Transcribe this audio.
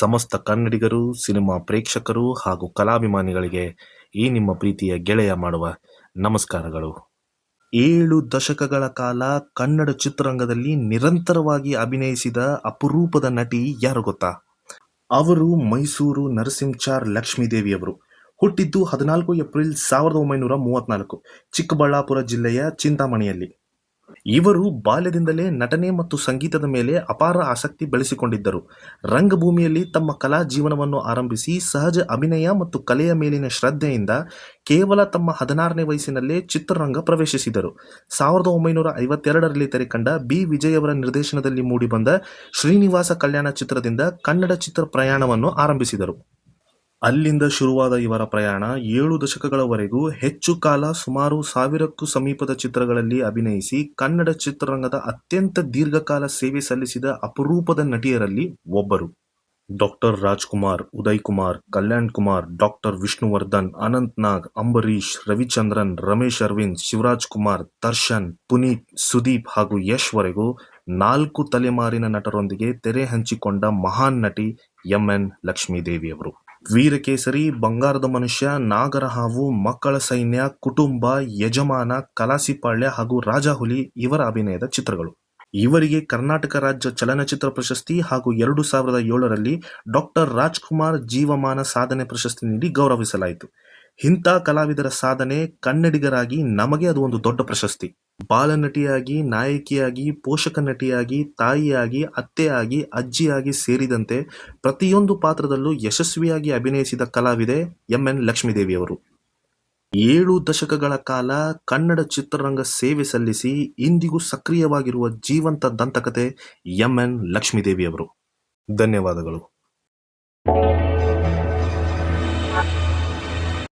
ಸಮಸ್ತ ಕನ್ನಡಿಗರು, ಸಿನಿಮಾ ಪ್ರೇಕ್ಷಕರು ಹಾಗೂ ಕಲಾಭಿಮಾನಿಗಳಿಗೆ ಈ ನಿಮ್ಮ ಪ್ರೀತಿಯ ಗೆಳೆಯ ಮಾಡುವ ನಮಸ್ಕಾರಗಳು. 7 ದಶಕಗಳ ಕಾಲ ಕನ್ನಡ ಚಿತ್ರರಂಗದಲ್ಲಿ ನಿರಂತರವಾಗಿ ಅಭಿನಯಿಸಿದ ಅಪರೂಪದ ನಟಿ ಯಾರು ಗೊತ್ತಾ? ಅವರು ಮೈಸೂರು ನರಸಿಂಚಾರ್ ಲಕ್ಷ್ಮೀದೇವಿಯವರು. ಹುಟ್ಟಿದ್ದು 14 ಏಪ್ರಿಲ್ 1934, ಚಿಕ್ಕಬಳ್ಳಾಪುರ ಜಿಲ್ಲೆಯ ಚಿಂತಾಮಣಿಯಲ್ಲಿ. ಇವರು ಬಾಲ್ಯದಿಂದಲೇ ನಟನೆ ಮತ್ತು ಸಂಗೀತದ ಮೇಲೆ ಅಪಾರ ಆಸಕ್ತಿ ಬೆಳೆಸಿಕೊಂಡಿದ್ದರು. ರಂಗಭೂಮಿಯಲ್ಲಿ ತಮ್ಮ ಕಲಾ ಜೀವನವನ್ನು ಆರಂಭಿಸಿ ಸಹಜ ಅಭಿನಯ ಮತ್ತು ಕಲೆಯ ಮೇಲಿನ ಶ್ರದ್ಧೆಯಿಂದ ಕೇವಲ ತಮ್ಮ 16ನೇ ವಯಸ್ಸಿನಲ್ಲೇ ಚಿತ್ರರಂಗ ಪ್ರವೇಶಿಸಿದರು. 1952ರಲ್ಲಿ ತೆರೆಕಂಡ ಬಿ. ವಿಜಯವರ ನಿರ್ದೇಶನದಲ್ಲಿ ಮೂಡಿಬಂದ ಶ್ರೀನಿವಾಸ ಕಲ್ಯಾಣ ಚಿತ್ರದಿಂದ ಕನ್ನಡ ಚಿತ್ರ ಪ್ರಯಾಣವನ್ನು ಆರಂಭಿಸಿದರು. ಅಲ್ಲಿಂದ ಶುರುವಾದ ಇವರ ಪ್ರಯಾಣ 7 ದಶಕಗಳವರೆಗೂ ಹೆಚ್ಚು ಕಾಲ ಸುಮಾರು 1000ಕ್ಕೂ ಸಮೀಪದ ಚಿತ್ರಗಳಲ್ಲಿ ಅಭಿನಯಿಸಿ ಕನ್ನಡ ಚಿತ್ರರಂಗದ ಅತ್ಯಂತ ದೀರ್ಘಕಾಲ ಸೇವೆ ಸಲ್ಲಿಸಿದ ಅಪರೂಪದ ನಟಿಯರಲ್ಲಿ ಒಬ್ಬರು. ಡಾಕ್ಟರ್ ರಾಜ್ಕುಮಾರ್, ಉದಯ್ ಕುಮಾರ್, ಕಲ್ಯಾಣ್ ಕುಮಾರ್, ಡಾಕ್ಟರ್ ವಿಷ್ಣುವರ್ಧನ್, ಅನಂತ್ ನಾಗ್, ಅಂಬರೀಶ್, ರವಿಚಂದ್ರನ್, ರಮೇಶ್ ಅರವಿಂದ್, ಶಿವರಾಜ್ ಕುಮಾರ್, ದರ್ಶನ್, ಪುನೀತ್, ಸುದೀಪ್ ಹಾಗೂ ಯಶ್ ವರೆಗೂ 4 ತಲೆಮಾರಿನ ನಟರೊಂದಿಗೆ ತೆರೆ ಹಂಚಿಕೊಂಡ ಮಹಾನ್ ನಟಿ ಎಂ.ಎನ್. ಲಕ್ಷ್ಮೀದೇವಿಯವರು. ವೀರಕೇಸರಿ, ಬಂಗಾರದ ಮನುಷ್ಯ, ನಾಗರಹಾವು, ಮಕ್ಕಳ ಸೈನ್ಯ, ಕುಟುಂಬ, ಯಜಮಾನ, ಕಲಾಸಿಪಾಳ್ಯ ಹಾಗೂ ರಾಜಾಹುಲಿ ಇವರ ಅಭಿನಯದ ಚಿತ್ರಗಳು. ಇವರಿಗೆ ಕರ್ನಾಟಕ ರಾಜ್ಯ ಚಲನಚಿತ್ರ ಪ್ರಶಸ್ತಿ ಹಾಗೂ 2007ರಲ್ಲಿ ಡಾಕ್ಟರ್ ರಾಜ್ಕುಮಾರ್ ಜೀವಮಾನ ಸಾಧನೆ ಪ್ರಶಸ್ತಿ ನೀಡಿ ಗೌರವಿಸಲಾಯಿತು. ಇಂಥ ಕಲಾವಿದರ ಸಾಧನೆ ಕನ್ನಡಿಗರಾಗಿ ನಮಗೆ ಅದು ಒಂದು ದೊಡ್ಡ ಪ್ರಶಸ್ತಿ. ಬಾಲನಟಿಯಾಗಿ, ನಾಯಕಿಯಾಗಿ, ಪೋಷಕ ನಟಿಯಾಗಿ, ತಾಯಿಯಾಗಿ, ಅತ್ತೆಯಾಗಿ, ಅಜ್ಜಿಯಾಗಿ ಸೇರಿದಂತೆ ಪ್ರತಿಯೊಂದು ಪಾತ್ರದಲ್ಲೂ ಯಶಸ್ವಿಯಾಗಿ ಅಭಿನಯಿಸಿದ ಕಲಾವಿದೆ ಎಂ.ಎನ್. ಲಕ್ಷ್ಮೀದೇವಿಯವರು. 7 ದಶಕಗಳ ಕಾಲ ಕನ್ನಡ ಚಿತ್ರರಂಗ ಸೇವೆ ಸಲ್ಲಿಸಿ ಇಂದಿಗೂ ಸಕ್ರಿಯವಾಗಿರುವ ಜೀವಂತ ದಂತಕಥೆ ಎಂ.ಎನ್. ಲಕ್ಷ್ಮೀದೇವಿಯವರು. ಧನ್ಯವಾದಗಳು.